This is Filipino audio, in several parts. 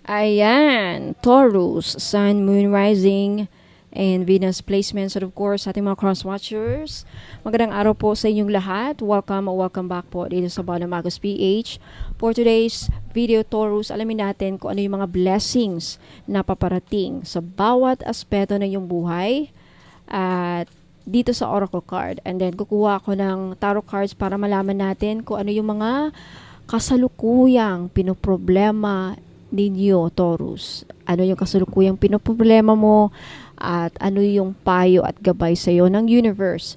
Ayan, Taurus, Sun, Moon, Rising, and Venus placements. And of course, ating mga cross-watchers. Magandang araw po sa inyong lahat. Welcome o welcome back po dito sa Bala Magos PH. For today's video, Taurus, alamin natin kung ano yung mga blessings na paparating sa bawat aspeto ng iyong buhay. At dito sa Oracle card. And then, kukuha ako ng tarot cards para malaman natin kung ano yung mga kasalukuyang pinoproblema ninyo, Taurus. Ano yung kasalukuyang pinoproblema mo at ano yung payo at gabay sa iyo ng universe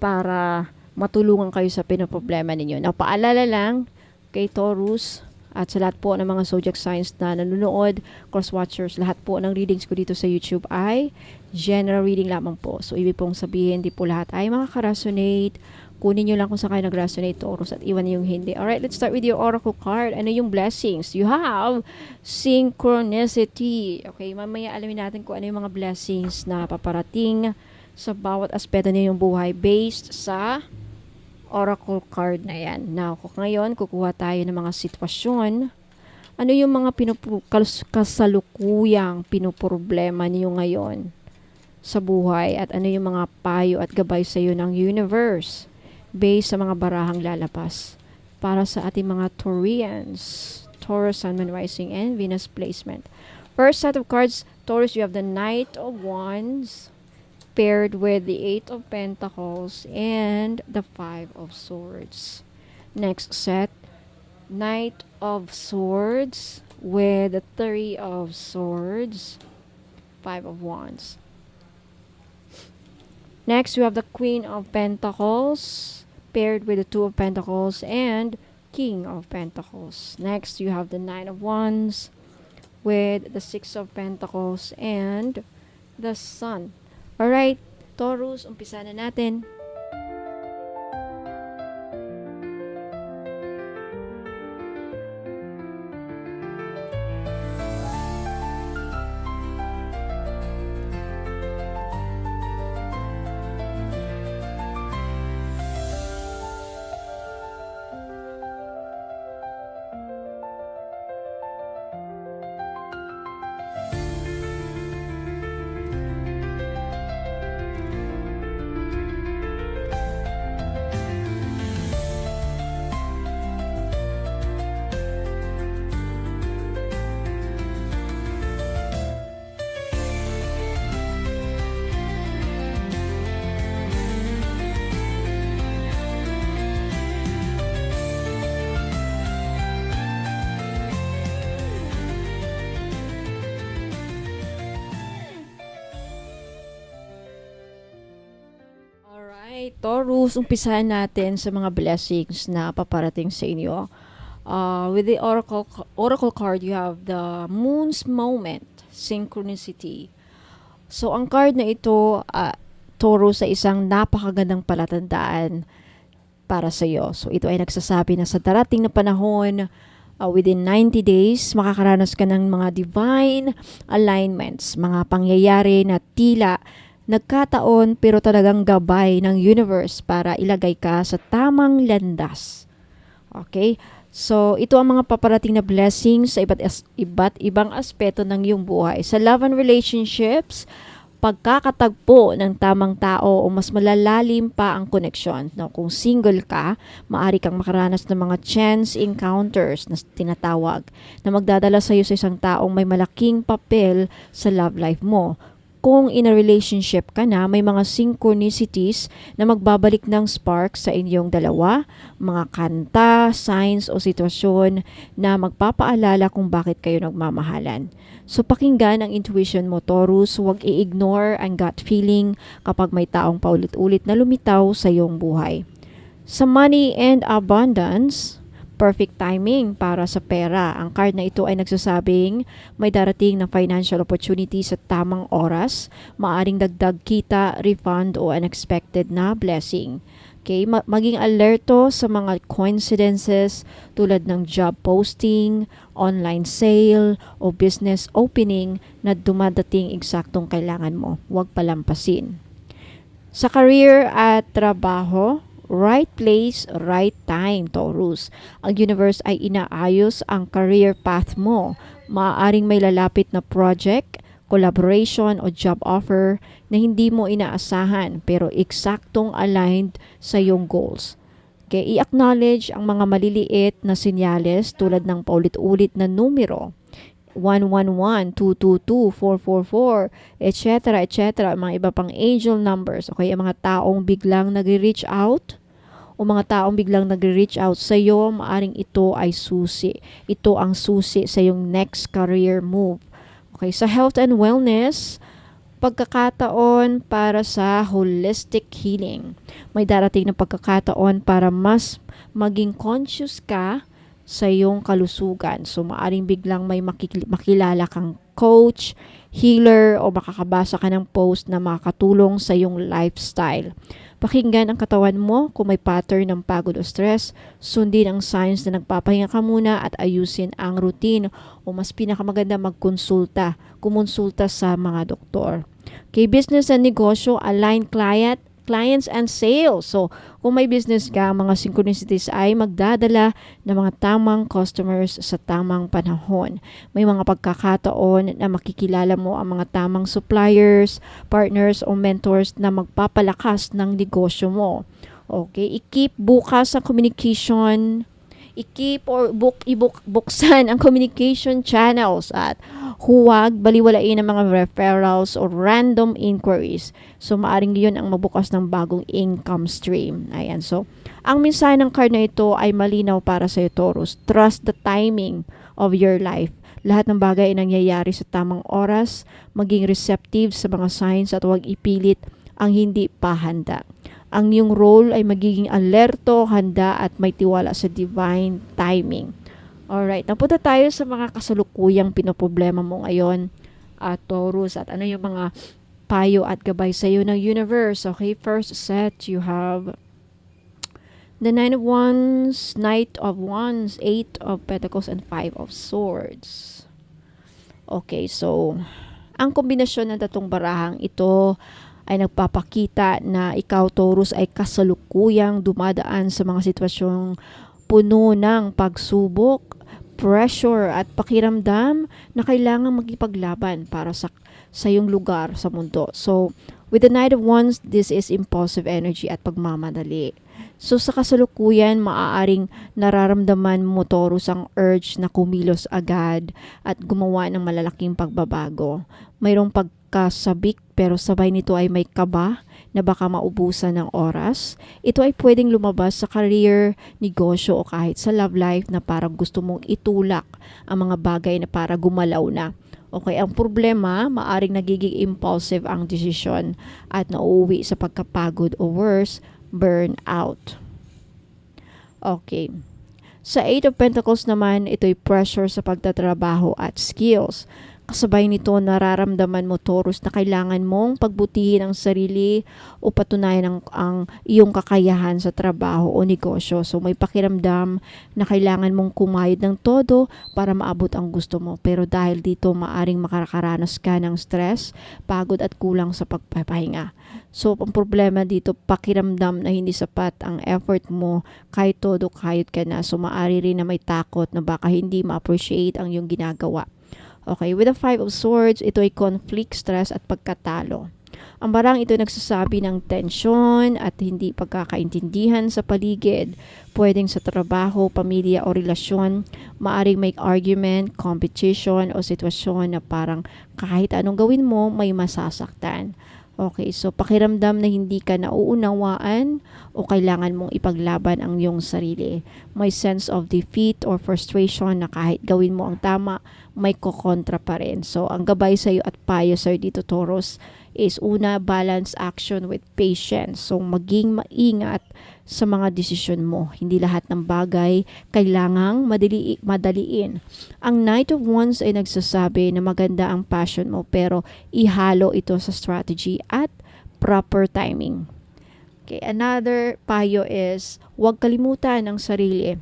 para matulungan kayo sa pinoproblema ninyo. Now, paalala lang kay Taurus at sa lahat po ng mga zodiac signs na nanonood, cross-watchers, lahat po ng readings ko dito sa YouTube ay general reading lamang po. So, ibig pong sabihin, di po lahat ay makaka-resonate. Kunin nyo lang kung saan kayo nag-resonate, Taurus, at iwan yung hindi. Alright, let's start with your oracle card. Ano yung blessings? You have synchronicity. Okay, mamaya alamin natin kung ano yung mga blessings na paparating sa bawat aspeto niyo yung buhay based sa oracle card na yan. Now, ngayon, kukuha tayo ng mga sitwasyon. Ano yung mga kasalukuyang pinoproblema niyo ngayon sa buhay at ano yung mga payo at gabay sa iyo ng universe based sa mga barahang lalabas para sa ating mga Taurians, Taurus, Sun, Moon, Rising, and Venus placement. First set of cards, Taurus, you have the Knight of Wands paired with the Eight of Pentacles and the Five of Swords. Next set, Knight of Swords with the Three of Swords, Five of Wands. Next, we have the Queen of Pentacles paired with the Two of Pentacles and King of Pentacles. Next, you have the Nine of Wands with the Six of Pentacles and the Sun. Alright, Taurus, umpisa na natin. Taurus, umpisahan natin sa mga blessings na paparating sa inyo. With the oracle card, you have the Moon's Moment, Synchronicity. So, ang card na ito, Taurus, sa isang napakagandang palatandaan para sa iyo. So, ito ay nagsasabi na sa darating na panahon, within 90 days, makakaranas ka ng mga divine alignments, mga pangyayari na tila nagkataon pero talagang gabay ng universe para ilagay ka sa tamang landas. Okay? So, ito ang mga paparating na blessings sa iba't ibang aspeto ng iyong buhay. Sa love and relationships, pagkakatagpo ng tamang tao o mas malalalim pa ang koneksyon. No, kung single ka, maaari kang makaranas ng mga chance encounters na tinatawag na magdadala sa iyo sa isang taong may malaking papel sa love life mo. Kung in a relationship ka na, may mga synchronicities na magbabalik ng spark sa inyong dalawa, mga kanta, signs o sitwasyon na magpapaalala kung bakit kayo nagmamahalan. So pakinggan ang intuition mo, Taurus, huwag i-ignore ang gut feeling kapag may taong paulit-ulit na lumitaw sa iyong buhay. Sa money and abundance, perfect timing para sa pera. Ang card na ito ay nagsasabing may darating na financial opportunity sa tamang oras, maaring dagdag kita, refund o unexpected na blessing. Okay, maging alerto sa mga coincidences tulad ng job posting, online sale o business opening na dumadating eksaktong kailangan mo. Huwag palampasin. Sa career at trabaho, right place, right time, Taurus. Ang universe ay inaayos ang career path mo. Maaaring may lalapit na project, collaboration o job offer na hindi mo inaasahan pero eksaktong aligned sa iyong goals. Kaya i-acknowledge ang mga maliliit na senyales tulad ng paulit-ulit na numero, 111, 222, 444, etc., etc., mga iba pang angel numbers, o kaya mga taong biglang nagre-reach out, o mga taong biglang nagre-reach out sa iyo, maaring ito ay susi. Ito ang susi sa iyong next career move. Okay, sa health and wellness, pagkakataon para sa holistic healing. May darating na pagkakataon para mas maging conscious ka sa iyong kalusugan. So, maaring biglang may makilala kang coach, healer, o makakabasa ka ng post na makakatulong sa iyong lifestyle. Pakinggan ang katawan mo kung may pattern ng pagod o stress. Sundin ang signs na nagpapahinga ka muna at ayusin ang routine, o mas pinakamaganda kumonsulta sa mga doktor. Okay, business and negosyo, align clients and sales. So, kung may business ka, mga synchronicities ay magdadala ng mga tamang customers sa tamang panahon. May mga pagkakataon na makikilala mo ang mga tamang suppliers, partners o mentors na magpapalakas ng negosyo mo. Okay, i-keep bukas ang communication, ibuksan ang communication channels at huwag baliwalain ang mga referrals o random inquiries. So, maaring yun ang mabukas ng bagong income stream. Ayan. So, ang mensahe ng card na ito ay malinaw para sa iyo, Taurus. Trust the timing of your life. Lahat ng bagay ay nangyayari sa tamang oras. Maging receptive sa mga signs at huwag ipilit ang hindi pa handa. Ang iyong role ay magiging alerto, handa at may tiwala sa divine timing. Alright, napunta tayo sa mga kasalukuyang pinoproblema mo ngayon, Taurus, at ano yung mga payo at gabay sa iyo ng universe. Okay, first set, you have the Nine of Wands, Knight of Wands, Eight of Pentacles, and Five of Swords. Okay, so, ang kombinasyon ng tatong barahang ito ay nagpapakita na ikaw, Taurus, ay kasalukuyang dumadaan sa mga sitwasyong puno ng pagsubok, pressure at pakiramdam na kailangan magipaglaban para sa iyong lugar sa mundo. So, with the Knight of Wands, this is impulsive energy at pagmamadali. So, sa kasalukuyan, maaaring nararamdaman mo, Taurus, ang urge na kumilos agad at gumawa ng malalaking pagbabago. Mayroong pagkasabik pero sabay nito ay may kaba na baka maubusan ng oras. Ito ay pwedeng lumabas sa career, negosyo o kahit sa love life na parang gusto mong itulak ang mga bagay na para gumalaw na. Okay, ang problema, maaring nagiging impulsive ang desisyon at nauuwi sa pagkapagod o worse, burnout. Okay. Sa Eight of Pentacles naman, ito'y pressure sa pagtatrabaho at skills. Kasabay nito, nararamdaman mo, Taurus, na kailangan mong pagbutihin ang sarili o patunayan ang iyong kakayahan sa trabaho o negosyo. So, may pakiramdam na kailangan mong kumayod ng todo para maabot ang gusto mo. Pero dahil dito, maaring makakaranas ka ng stress, pagod at kulang sa pagpapahinga. So, ang problema dito, pakiramdam na hindi sapat ang effort mo kahit todo kahit ka na. So, maari rin na may takot na baka hindi ma-appreciate ang iyong ginagawa. Okay, with the Five of Swords, ito ay conflict, stress at pagkatalo. Ang barang ito nagsasabi ng tensyon at hindi pagkakaintindihan sa paligid. Pwedeng sa trabaho, pamilya o relasyon, maaring may argument, competition o sitwasyon na parang kahit anong gawin mo, may masasaktan. Okay, so pakiramdam na hindi ka nauunawaan o kailangan mong ipaglaban ang iyong sarili. May sense of defeat or frustration na kahit gawin mo ang tama, may kokontra pa rin. So, ang gabay sa iyo at payo sa iyo dito, Taurus, is una, balance action with patience. So, maging maingat sa mga desisyon mo. Hindi lahat ng bagay kailangang madaliin. Ang Knight of Wands ay nagsasabi na maganda ang passion mo pero ihalo ito sa strategy at proper timing. Okay, another payo is huwag kalimutan ang sarili.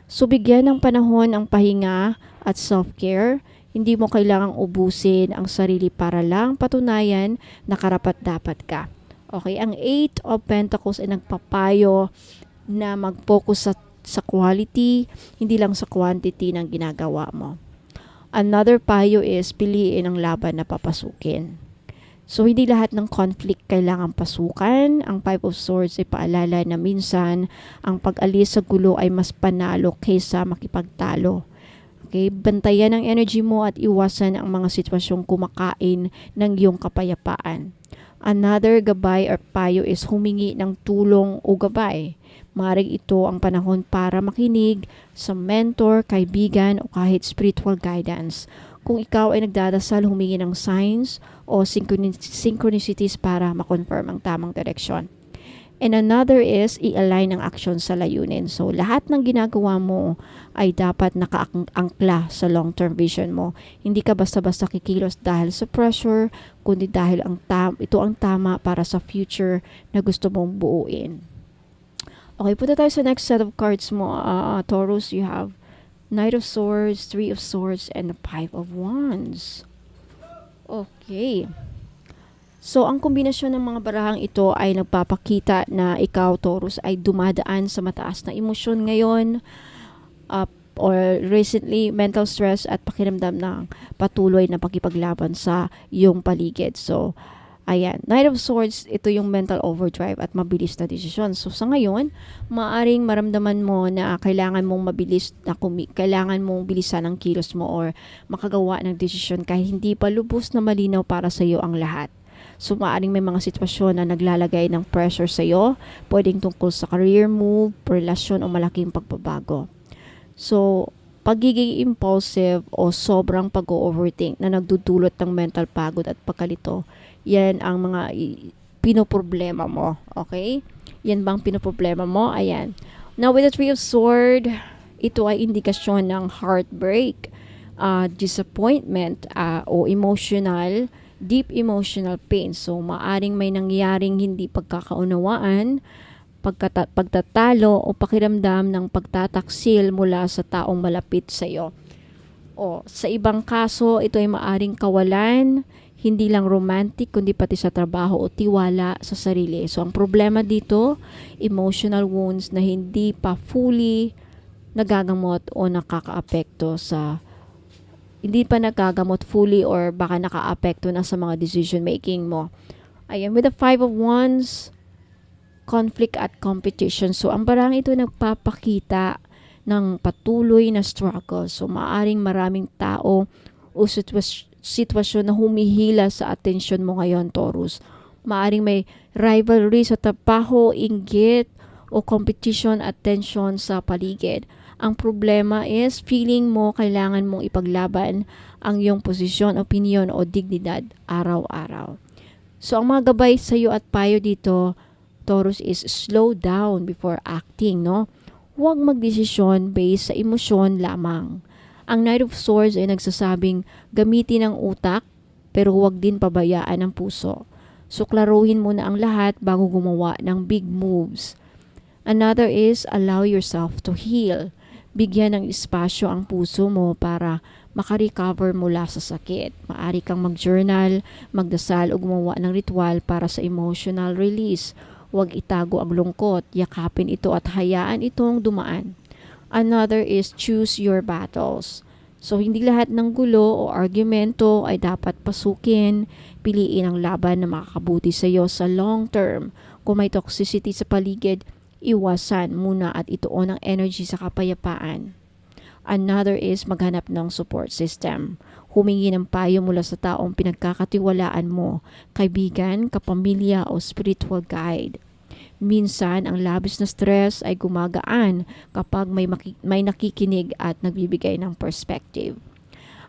So, bigyan ng panahon ang pahinga at self-care. Hindi mo kailangang ubusin ang sarili para lang patunayan na karapat-dapat ka. Okay, ang Eight of Pentacles ay nagpapayo na mag-focus sa quality, hindi lang sa quantity ng ginagawa mo. Another payo is piliin ang laban na papasukin. So, hindi lahat ng conflict kailangang pasukan. Ang Five of Swords ay paalala na minsan ang pag-alis sa gulo ay mas panalo kaysa makipagtalo. Okay? Bantayan ang energy mo at iwasan ang mga sitwasyong kumakain ng iyong kapayapaan. Another gabay or payo is humingi ng tulong o gabay. Maaaring ito ang panahon para makinig sa mentor, kaibigan o kahit spiritual guidance. Kung ikaw ay nagdadasal, humingi ng signs o synchronicities para makonfirm ang tamang direksyon. And another is i-align ang action sa layunin. So, lahat ng ginagawa mo ay dapat nakaangkla sa long-term vision mo. Hindi ka basta-basta kikilos dahil sa pressure, kundi dahil ito ang tama para sa future na gusto mong buuin. Okay, punta tayo sa next set of cards mo, Taurus. You have Knight of Swords, Three of Swords, and the Five of Wands. Okay. So, ang kombinasyon ng mga barahang ito ay nagpapakita na ikaw, Taurus, ay dumadaan sa mataas na emosyon ngayon or recently, mental stress at pakiramdam ng patuloy na pakipaglaban sa iyong paligid. So, ayan, Knight of Swords, ito yung mental overdrive at mabilis na desisyon. So, sa ngayon, maaring maramdaman mo na kailangan mong kailangan mong bilisan ang kilos mo or makagawa ng desisyon kahit hindi pa lubos na malinaw para sa iyo ang lahat. So, maaring may mga sitwasyon na naglalagay ng pressure sa iyo, pwedeng tungkol sa career move, relasyon o malaking pagbabago. So, pagiging impulsive o sobrang pag-overthink na nagdudulot ng mental pagod at pagkalito, yan ang mga pinoproblema mo. Okay? Yan bang pinoproblema mo? Ayan. Now, with the Three of Swords, ito ay indikasyon ng heartbreak, disappointment, o deep emotional pain. So, maaring may nangyaring hindi pagkakaunawaan, pagtatalo o pakiramdam ng pagtataksil mula sa taong malapit sa iyo. O, sa ibang kaso, ito ay maaring kawalan, hindi lang romantic, kundi pati sa trabaho o tiwala sa sarili. So, ang problema dito, emotional wounds na hindi pa fully nagagamot o hindi pa nagagamot fully or baka nakaapekto na sa mga decision making mo. Ayan, with the Five of Wands, conflict at competition. So, ang barang ito nagpapakita ng patuloy na struggle. So, maaring maraming tao o sitwasyon na humihila sa atensyon mo ngayon, Taurus. Maaring may rivalry sa trabaho, inggit, o competition at tension sa paligid. Ang problema is feeling mo kailangan mong ipaglaban ang iyong posisyon, opinion o dignidad araw-araw. So, ang mga gabay sa iyo at payo dito, Taurus, is slow down before acting, no? Huwag magdesisyon based sa emosyon lamang. Ang Knight of Swords ay nagsasabing gamitin ang utak pero huwag din pabayaan ang puso. So, klaruhin mo na ang lahat bago gumawa ng big moves. Another is allow yourself to heal. Bigyan ng espasyo ang puso mo para makarecover mula sa sakit. Maari kang mag-journal, magdasal o gumawa ng ritual para sa emotional release. Huwag itago ang lungkot, yakapin ito at hayaan itong dumaan. Another is choose your battles. So, hindi lahat ng gulo o argumento ay dapat pasukin. Piliin ang laban na makakabuti sa iyo sa long term. Kung may toxicity sa paligid, iwasan muna at ituon ang energy sa kapayapaan. Another is maghanap ng support system. Humingi ng payo mula sa taong pinagkakatiwalaan mo, kaibigan, kapamilya o spiritual guide. Minsan, ang labis na stress ay gumagaan kapag may nakikinig at nagbibigay ng perspective.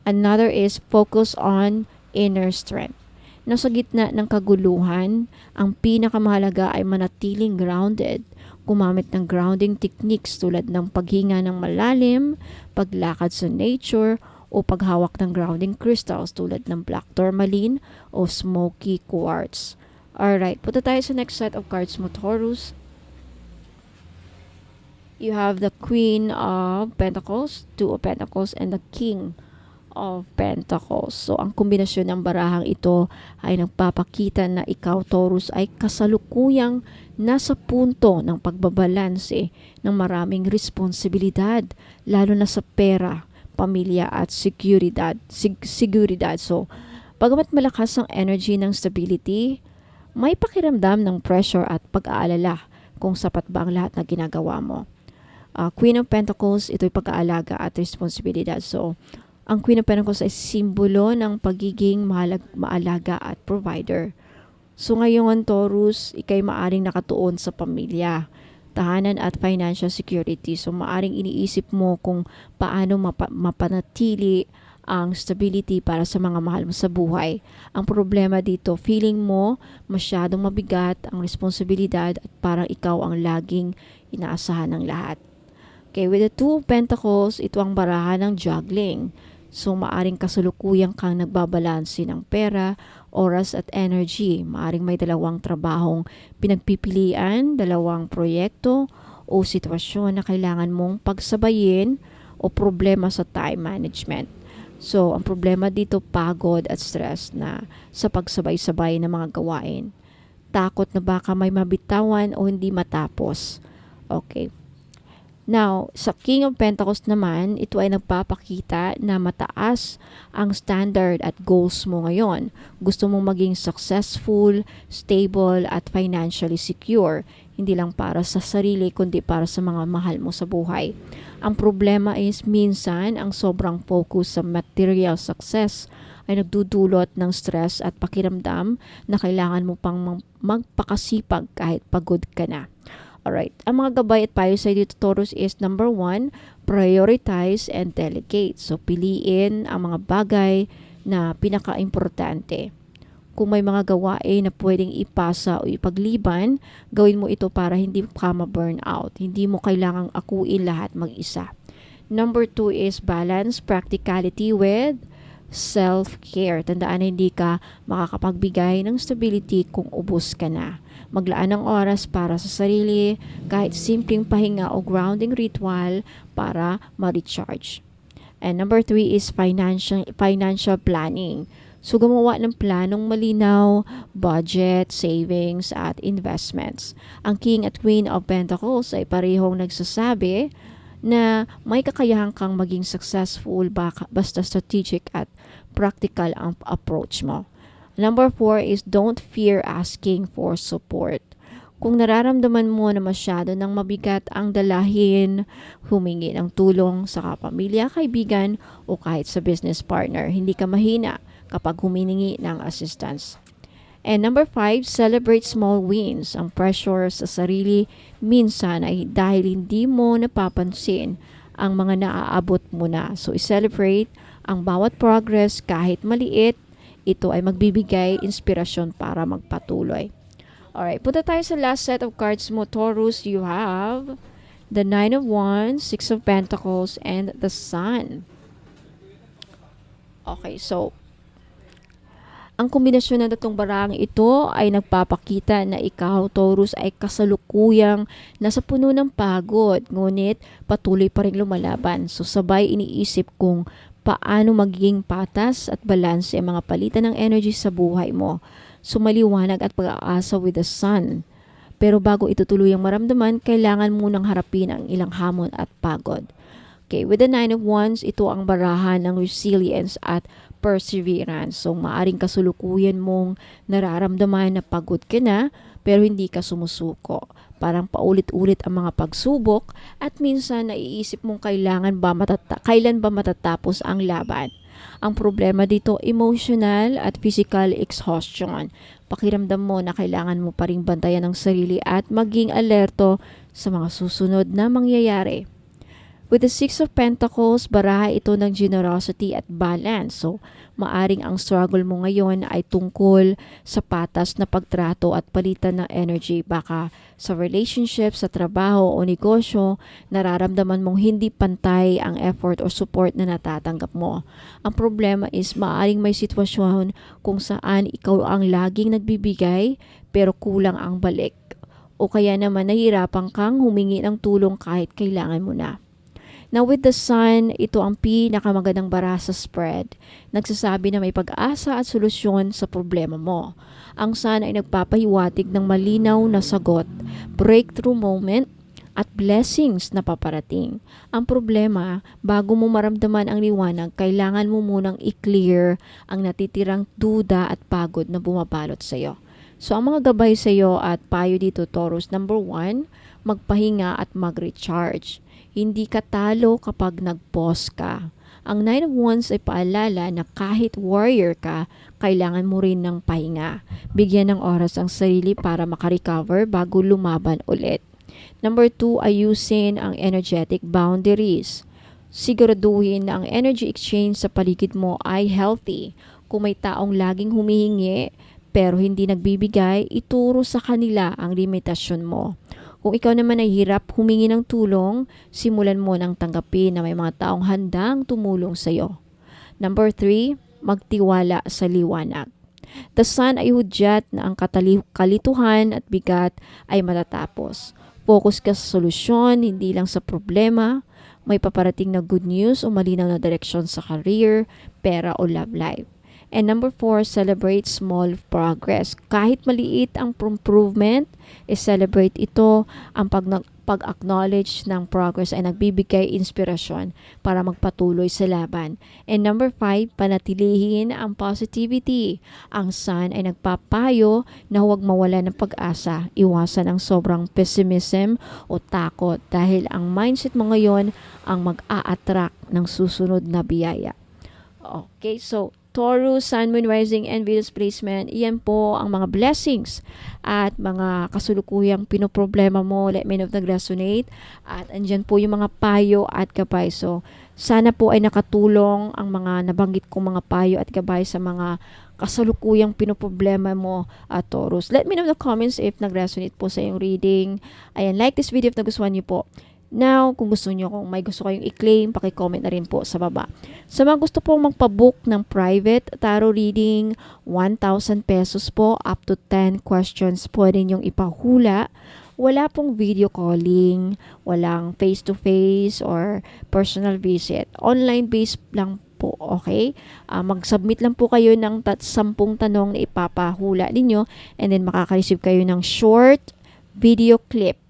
Another is focus on inner strength. Nasa gitna ng kaguluhan, ang pinakamahalaga ay manatiling grounded. Gumamit ng grounding techniques tulad ng paghinga ng malalim, paglakad sa nature, o paghawak ng grounding crystals tulad ng black tourmaline o smoky quartz. Alright, punta tayo sa next set of cards mo, Taurus. You have the Queen of Pentacles, Two of Pentacles, and the King of Pentacles. So, ang kombinasyon ng barahang ito ay nagpapakita na ikaw, Taurus, ay kasalukuyang nasa punto ng pagbabalanse ng maraming responsibilidad, lalo na sa pera, pamilya at seguridad. So, bagamat malakas ang energy ng stability, may pakiramdam ng pressure at pag-aalala kung sapat ba ang lahat na ginagawa mo. Queen of Pentacles, ito'y pag-aalaga at responsibilidad. So, ang Queen of Pentacles ay simbolo ng pagiging maalaga at provider. So, ngayon, Taurus, ikay maaring nakatuon sa pamilya, tahanan at financial security. So, maaring iniisip mo kung paano mapanatili ang stability para sa mga mahal mo sa buhay. Ang problema dito, feeling mo masyadong mabigat ang responsibilidad at parang ikaw ang laging inaasahan ng lahat. Okay, with the Two of Pentacles, ito ang barahan ng juggling. So, maaring kasalukuyang kang nagbabalanse ng pera, oras at energy. Maaring may dalawang trabahong pinagpipilian, dalawang proyekto o sitwasyon na kailangan mong pagsabayin o problema sa time management. So, ang problema dito, pagod at stress na sa pagsabay-sabay ng mga gawain. Takot na baka may mabitawan o hindi matapos. Okay. Now, sa King of Pentacles naman, ito ay nagpapakita na mataas ang standard at goals mo ngayon. Gusto mong maging successful, stable, at financially secure. Hindi lang para sa sarili, kundi para sa mga mahal mo sa buhay. Ang problema is minsan ang sobrang focus sa material success ay nagdudulot ng stress at pakiramdam na kailangan mo pang magpakasipag kahit pagod ka na. Alright, ang mga gabay at payo sa dito, Taurus, is number 1, prioritize and delegate. So, piliin ang mga bagay na pinaka-importante. Kung may mga gawain na pwedeng ipasa o ipagliban, gawin mo ito para hindi ka ma-burn out. Hindi mo kailangang akuin lahat mag-isa. Number 2 is balance practicality with self-care. Tandaan na hindi ka makakapagbigay ng stability kung ubos ka na. Maglaan ng oras para sa sarili, kahit simpleng pahinga o grounding ritual para ma-recharge. And number 3 is financial planning. So, gumawa ng planong malinaw, budget, savings, at investments. Ang King at Queen of Pentacles ay parehong nagsasabi na may kakayahan kang maging successful basta strategic at practical ang approach mo. Number 4 is don't fear asking for support. Kung nararamdaman mo na masyado ng mabigat ang dalahin, humingi ng tulong sa kapamilya, kaibigan o kahit sa business partner. Hindi ka mahina kapag humihingi ng assistance. And number 5, celebrate small wins. Ang pressure sa sarili minsan ay dahil hindi mo napapansin ang mga naaabot mo na. So, i-celebrate ang bawat progress kahit maliit. Ito ay magbibigay inspirasyon para magpatuloy. Alright, punta tayo sa last set of cards mo, Taurus. You have the 9 of Wands, 6 of Pentacles, and the Sun. Okay, so ang kombinasyon ng tatong barang ito ay nagpapakita na ikaw, Taurus, ay kasalukuyang nasa puno ng pagod, ngunit patuloy pa rin lumalaban. So, sabay iniisip kung paano magiging patas at balanse ang mga palitan ng energy sa buhay mo. Sumaliwanag at pag-aasa with the Sun. Pero bago ito tuluyang maramdaman, kailangan munang harapin ang ilang hamon at pagod. Okay, with the 9 of Wands, ito ang barahan ng resilience at perseverance. So, maaring kasulukuyan mong nararamdaman na pagod ka na, pero hindi ka sumusuko. Parang paulit-ulit ang mga pagsubok at minsan naiisip mong kailan ba matatapos ang laban. Ang problema dito, emotional at physical exhaustion. Pakiramdam mo na kailangan mo pa ring bantayan ang sarili at maging alerto sa mga susunod na mangyayari. With the 6 of Pentacles, baraha ito ng generosity at balance. So, maaring ang struggle mo ngayon ay tungkol sa patas na pagtrato at palitan ng energy. Baka sa relationship, sa trabaho o negosyo, nararamdaman mong hindi pantay ang effort o support na natatanggap mo. Ang problema is maaring may sitwasyon kung saan ikaw ang laging nagbibigay pero kulang ang balik. O kaya naman nahihirapan kang humingi ng tulong kahit kailangan mo na. Now with the Sun, ito ang pinakamagandang bara sa spread. Nagsasabi na may pag-asa at solusyon sa problema mo. Ang Sun ay nagpapahiwatig ng malinaw na sagot, breakthrough moment, at blessings na paparating. Ang problema, bago mo maramdaman ang liwanag, kailangan mo munang i-clear ang natitirang duda at pagod na bumabalot sa iyo. So, ang mga gabay sa iyo at payo dito, Taurus, number 1, magpahinga at mag-recharge. Hindi ka talo kapag nag-pause ka. Ang 9 of Wands ay paalala na kahit warrior ka, kailangan mo rin ng pahinga. Bigyan ng oras ang sarili para makarecover bago lumaban ulit. Number 2, ayusin ang energetic boundaries. Siguraduhin na ang energy exchange sa paligid mo ay healthy. Kung may taong laging humihingi pero hindi nagbibigay, ituro sa kanila ang limitasyon mo. Kung ikaw naman ay hirap humingi ng tulong, simulan mo ng tanggapin na may mga taong handang tumulong sa iyo. Number 3, magtiwala sa liwanag. The sun ay hudyat na ang kalituhan at bigat ay matatapos. Focus ka sa solusyon, hindi lang sa problema. May paparating na good news o malinaw na direksyon sa career, pera o love life. And number 4, celebrate small progress. Kahit maliit ang improvement, celebrate ito. Ang pag-acknowledge ng progress ay nagbibigay inspirasyon para magpatuloy sa laban. And number 5, panatilihin ang positivity. Ang sun ay nagpapayo na huwag mawala ng pag-asa. Iwasan ang sobrang pessimism o takot dahil ang mindset mo ngayon ang mag-a-attract ng susunod na biyaya. Okay, so Taurus, Sun, Moon, Rising, and Venus placement, iyan po ang mga blessings at mga kasulukuyang pinoproblema mo. Let me know if nag-resonate. At andyan po yung mga payo at gabay. So, sana po ay nakatulong ang mga nabanggit kong mga payo at gabay sa mga kasalukuyang pinoproblema mo at Taurus. Let me know in the comments if nag-resonate po sa yung reading. Ayan, like this video if nagustuhan niyo po. Now, kung gusto nyo, kung may gusto kayong i-claim, paki-comment na rin po sa baba. Sa mga gusto pong magpabook ng private tarot reading, 1,000 pesos po, up to 10 questions pwede nyong ipahula. Wala pong video calling, walang face-to-face or personal visit. Online-based lang po, okay? Mag-submit lang po kayo ng 10 tanong na ipapahula ninyo and then makaka-receive kayo ng short video clip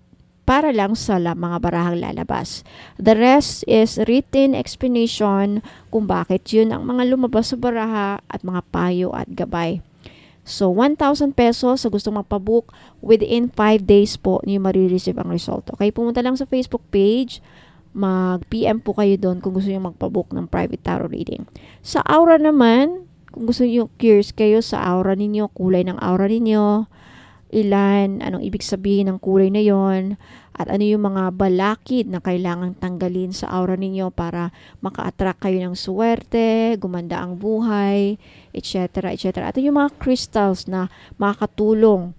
para lang sa mga barahang lalabas. The rest is written explanation kung bakit yun ang mga lumabas sa baraha at mga payo at gabay. So, 1,000 pesos sa gustong magpabook, within 5 days po niyo marireceive ang result. Okay, pumunta lang sa Facebook page, mag-PM po kayo doon kung gusto niyo magpabook ng private tarot reading. Sa aura naman, kung gusto niyo curious kayo sa aura ninyo, kulay ng aura ninyo, ilan, anong ibig sabihin ng kulay na yon, at ano yung mga balakid na kailangang tanggalin sa aura ninyo para maka-attract kayo ng swerte, gumanda ang buhay, etc. etc. At yung mga crystals na makakatulong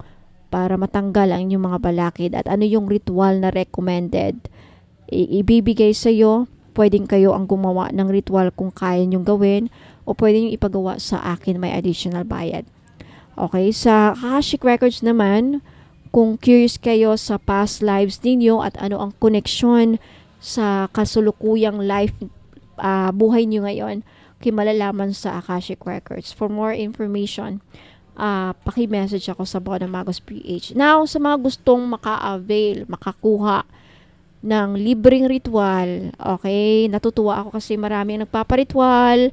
para matanggal ang inyong mga balakid at ano yung ritual na recommended ibibigay sa iyo. Pwedeng kayo ang gumawa ng ritual kung kaya nyong gawin o pwede nyo ipagawa sa akin, may additional bayad. Okay, sa Akashic Records naman, kung curious kayo sa past lives ninyo at ano ang koneksyon sa kasulukuyang life buhay nyo ngayon, malalaman sa Akashic Records. For more information, paki-message ako sa Bona Magos PH. Now, sa mga gustong maka-avail, makakuha ng libreng ritual, okay, natutuwa ako kasi marami ang nagpaparitual.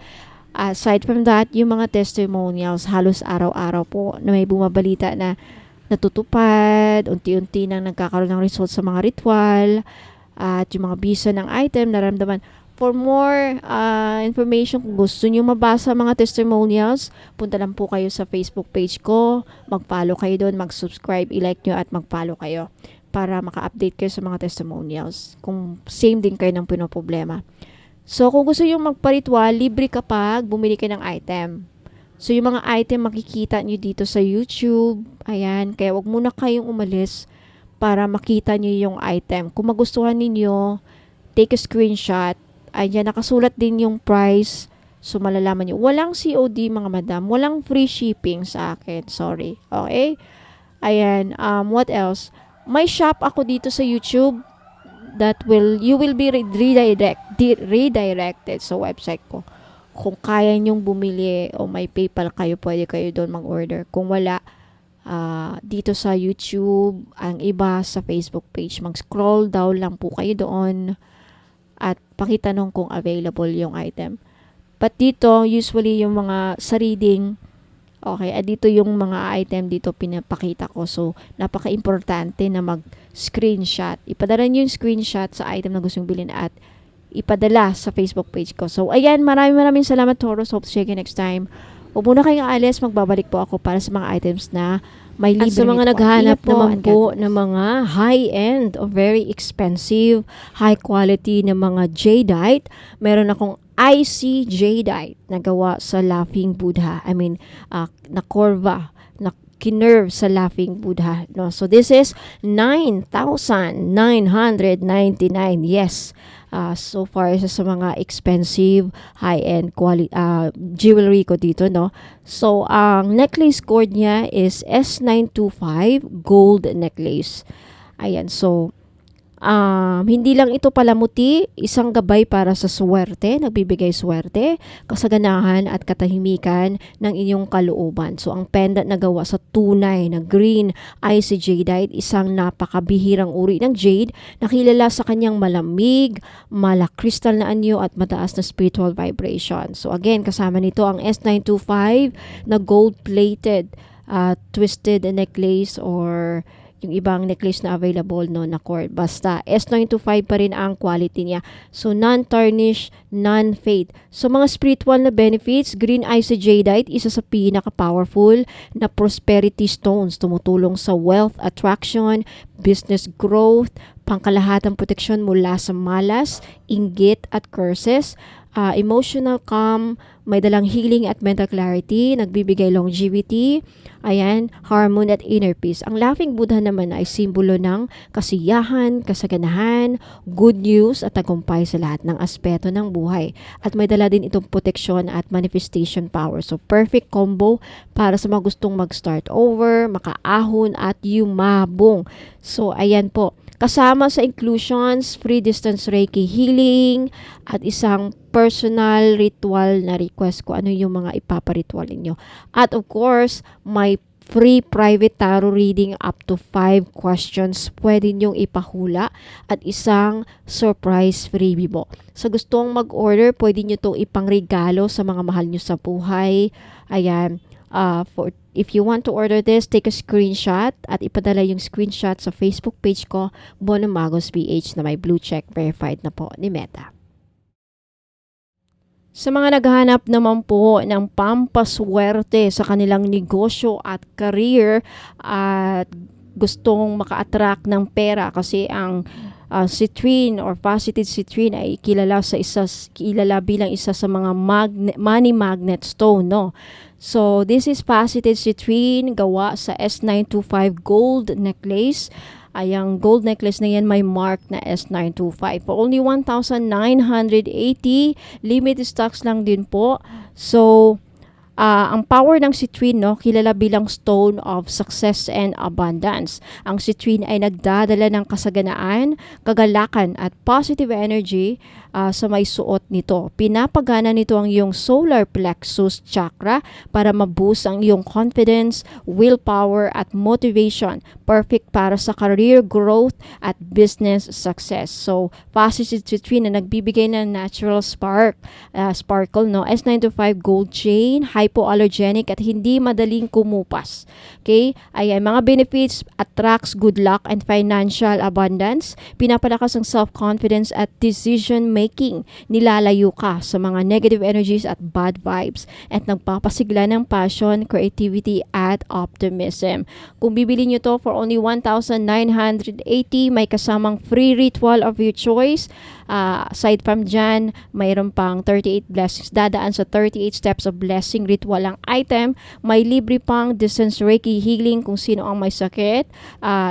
Aside from that, yung mga testimonials, halos araw-araw po na may bumabalita na natutupad, unti-unti nang nagkakaroon ng result sa mga ritual, at yung mga bisa ng item, naramdaman. For more information, kung gusto nyo mabasa mga testimonials, punta lang po kayo sa Facebook page ko, mag-follow kayo doon, mag-subscribe, i-like nyo at mag-follow kayo para maka-update kayo sa mga testimonials. Kung same din kayo ng pinoproblema. So, kung gusto nyo magpa-ritual, libre kapag bumili kayo ng item. So, yung mga item makikita nyo dito sa YouTube. Ayan, kaya wag muna kayong umalis para makita nyo yung item. Kung magustuhan ninyo, take a screenshot. Ayan, nakasulat din yung price. So, malalaman nyo. Walang COD, mga madam. Walang free shipping sa akin. Sorry. Okay? Ayan, what else? May shop ako dito sa YouTube that you will be redirected sa website ko. Kung kaya nyong bumili o may PayPal kayo, pwede kayo doon mag-order. Kung wala, dito sa YouTube, ang iba sa Facebook page. Mag-scroll down lang po kayo doon at pakitanong kung available yung item. But dito, usually yung mga sa reading, okay, at dito yung mga item dito pinapakita ko. So, napaka-importante na mag-screenshot. Ipadala nyo yung screenshot sa item na gustong bilhin at ipadala sa Facebook page ko. So, ayan, maraming salamat, Taurus. Hope to see you again next time. Huwag muna kayong aalis, magbabalik po ako para sa mga items na may libre. At sa mga naghahanap naman po ng mga high-end o very expensive, high-quality na mga jadeite, meron akong IC jadeite na gawa sa Laughing Buddha. Na curva, na kinerve sa Laughing Buddha. No? So, this is 9,999. Yes. So far, isa sa mga expensive, high-end jewelry ko dito, no? So, ang necklace cord niya is S925 gold necklace. Ayan, so, hindi lang ito palamuti, isang gabay para sa swerte, nagbibigay swerte, kasaganahan at katahimikan ng inyong kalooban. So, ang pendant na gawa sa tunay na green IC jadeite, isang napakabihirang uri ng jade na kilala sa kanyang malamig, malakristal na anyo at mataas na spiritual vibration. So, again, kasama nito ang S925 na gold-plated twisted necklace or yung ibang necklace na available na cord. Basta, S925 pa rin ang quality niya. So, non-tarnish, non-fade. So, mga spiritual na benefits, green IC jadeite, isa sa pinaka-powerful na prosperity stones. Tumutulong sa wealth attraction, business growth, pangkalahatang proteksyon mula sa malas, inggit at curses, emotional calm, may dalang healing at mental clarity, nagbibigay longevity, harmony at inner peace. Ang Laughing Buddha naman ay simbolo ng kasiyahan, kasaganahan, good news at tagumpay sa lahat ng aspeto ng buhay. At may dala din itong proteksyon at manifestation power. So, perfect combo para sa mga gustong mag-start over, makaahon at yumabong. So, ayan po. Kasama sa inclusions, free distance Reiki healing, at isang personal ritual na request ko ano yung mga ipaparitual ninyo. At of course, may free private tarot reading up to 5 questions pwede nyong ipahula at isang surprise freebie po. Sa gustong mag-order, pwede nyo itong ipangregalo sa mga mahal nyo sa buhay. Ayan, if you want to order this, take a screenshot at ipadala yung screenshot sa Facebook page ko, Bono Magos PH, na may blue check verified na po ni Meta. Sa mga naghahanap naman po ng pampaswerte sa kanilang negosyo at career at gustong maka-attract ng pera kasi ang citrine or faceted citrine ay kilala bilang isa sa mga money magnet stone, no? So, this is faceted citrine gawa sa S925 gold necklace. Ang gold necklace na yan may mark na S925. For only 1,980, limited stocks lang din po. So, ang power ng citrine, no, kilala bilang stone of success and abundance. Ang citrine ay nagdadala ng kasaganaan, kagalakan at positive energy sa may suot nito. Pinapagana nito ang iyong solar plexus chakra para ma-boost ang iyong confidence, willpower at motivation. Perfect para sa career growth at business success. So, faceted citrine na nagbibigay ng natural sparkle, no? S925 gold chain, hypoallergenic at hindi madaling kumupas. Okay? Ayan, mga benefits, attracts good luck and financial abundance, pinapalakas ang self-confidence at decision making, nilalayo ka sa mga negative energies at bad vibes, at nagpapasigla ng passion, creativity at optimism. Kung bibili nyo to for only 1,980, may kasamang free ritual of your choice. Aside from dyan, mayroon pang 38 blessings. Dadaan sa 38 steps of blessing ritual ang item. May libre pang distance Reiki healing kung sino ang may sakit.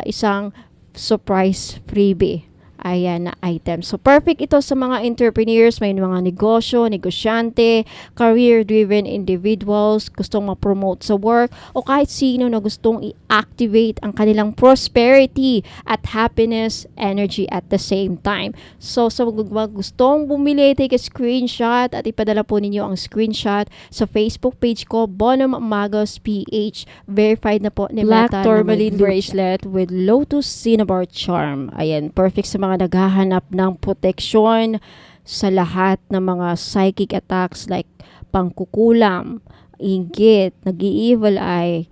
Isang surprise freebie. Ayan na item. So, perfect ito sa mga entrepreneurs, may mga negosyo, negosyante, career-driven individuals, gustong ma-promote sa work, o kahit sino na gustong i-activate ang kanilang prosperity at happiness energy at the same time. So, sa mga gustong bumili, take a screenshot at ipadala po ninyo ang screenshot sa Facebook page ko, Bonum Magos PH. Verified na po ni Black Meta tourmaline na may bracelet with Lotus Cinnabar Charm. Ayan, perfect sa mga naghahanap ng proteksyon sa lahat ng mga psychic attacks like pangkukulam, inggit, nag-i-evil eye,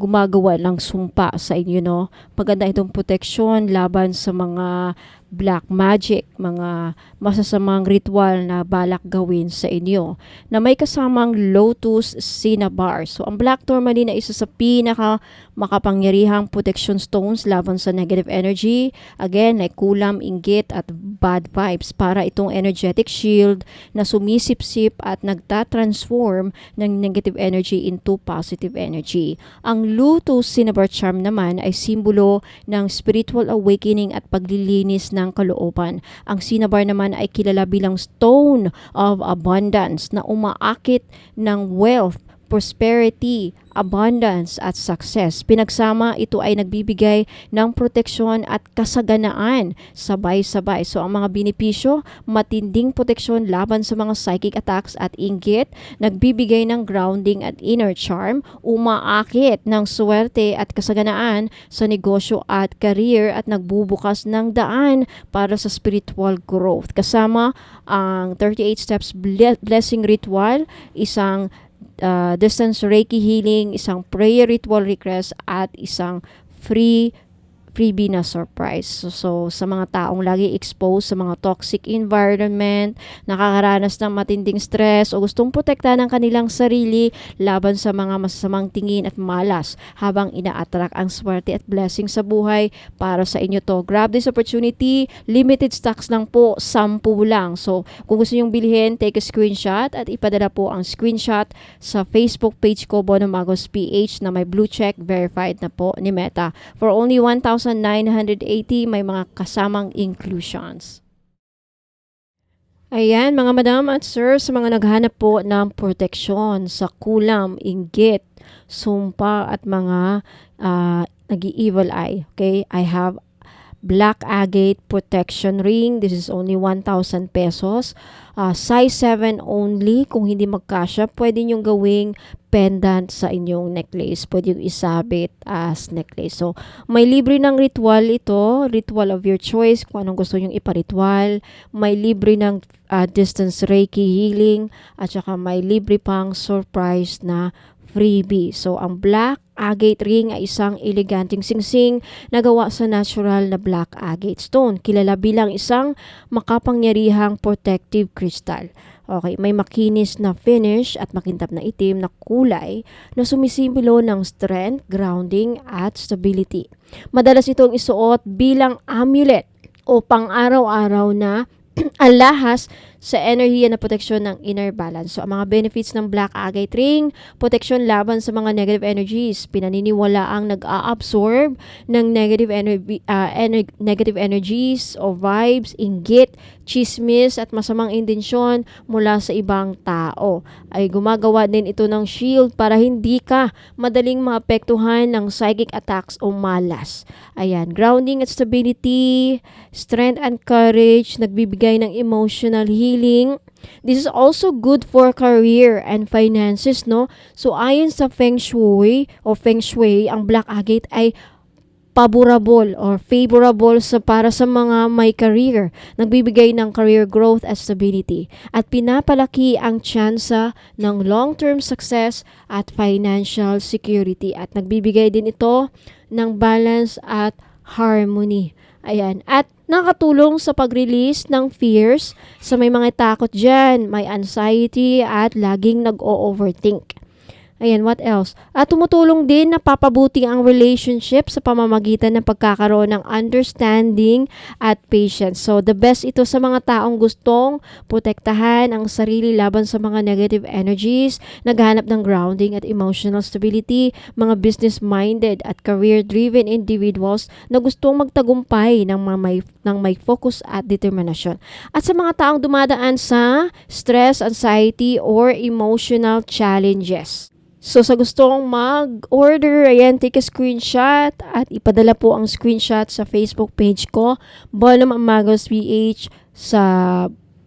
gumagawa ng sumpa sa inyo, no? Maganda itong proteksyon laban sa mga black magic, mga masasamang ritual na balak gawin sa inyo, na may kasamang Lotus Cinnabar. So, ang black tourmaline na isa sa pinaka makapangyarihang protection stones laban sa negative energy. Again, like kulam, inggit, at bad vibes, para itong energetic shield na sumisip-sip at nagtatransform ng negative energy into positive energy. Ang Lotus Cinnabar Charm naman ay simbolo ng spiritual awakening at paglilinis ng kalooban. Ang cinnabar naman ay kilala bilang stone of abundance na umaakit ng wealth, prosperity, abundance at success. Pinagsama, ito ay nagbibigay ng proteksyon at kasaganaan sabay-sabay. So, ang mga benepisyo, matinding proteksyon laban sa mga psychic attacks at inggit, nagbibigay ng grounding at inner charm, umaakit ng swerte at kasaganaan sa negosyo at career, at nagbubukas ng daan para sa spiritual growth. Kasama ang 38 steps blessing ritual, isang distance Reiki healing, isang prayer ritual request, at isang freebie na surprise. So, sa mga taong lagi exposed sa mga toxic environment, nakakaranas ng matinding stress, o gustong protektahan ng kanilang sarili laban sa mga masasamang tingin at malas habang ina-attract ang swerte at blessing sa buhay, para sa inyo to. Grab this opportunity. Limited stocks lang po, 10 lang. So, kung gusto nyong bilhin, take a screenshot at ipadala po ang screenshot sa Facebook page ko, Bonum Magos PH, na may blue check, verified na po ni Meta. For only 1,980, may mga kasamang inclusions. Ayan, mga madam at sir, sa mga naghanap po ng proteksyon sa kulam, inggit, sumpa, at mga nag-i-evil eye. Okay, I have Black Agate Protection Ring. This is only 1,000 pesos. Size 7 only. Kung hindi magkasya, pwede nyong gawing pendant sa inyong necklace. Pwede yung isabit as necklace. So, may libre ng ritual ito. Ritual of your choice. Kung anong gusto nyong iparitual. May libre ng distance Reiki healing. At saka may libre pang surprise na freebie. So, ang Black Agate Ring ay isang eleganteng singsing na gawa sa natural na black agate stone. Kilala bilang isang makapangyarihang protective crystal. Okay, may makinis na finish at makintab na itim na kulay na sumisimbolo ng strength, grounding, at stability. Madalas itong isuot bilang amulet o pang-araw-araw na alahas sa enerhiya na proteksyon ng inner balance. So, ang mga benefits ng Black Agate Ring: proteksyon laban sa mga negative energies. Pinaniniwala ang nag-a-absorb ng negative energies o vibes, inggit, chismis, at masamang intensyon mula sa ibang tao. Ay gumagawa din ito ng shield para hindi ka madaling maapektuhan ng psychic attacks o malas. Ayan, grounding at stability, strength and courage, nagbibigay ng emotional healing. This is also good for career and finances, no? So, ayon sa Feng Shui, ang Black Agate ay favorable para sa mga may career. Nagbibigay ng career growth at stability, at pinapalaki ang tsansa ng long-term success at financial security, at nagbibigay din ito ng balance at harmony. Ayan, at nakatulong sa pag-release ng fears sa may mga takot dyan, may anxiety, at laging nag-o-overthink. Ayan, what else? At tumutulong din na papabuti ang relationship sa pamamagitan ng pagkakaroon ng understanding at patience. So, the best ito sa mga taong gustong protektahan ang sarili laban sa mga negative energies, naghahanap ng grounding at emotional stability, mga business-minded at career-driven individuals na gustong magtagumpay ng may focus at determinasyon. At sa mga taong dumadaan sa stress, anxiety, or emotional challenges. So, sa gustong mag-order, ayan, take a screenshot at ipadala po ang screenshot sa Facebook page ko, Bonum Amagos PH sa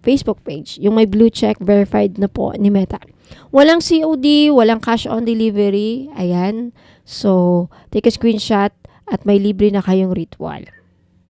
Facebook page. Yung may blue check, verified na po ni Meta. Walang COD, walang cash on delivery. Ayan. So, take a screenshot at may libre na kayong ritual.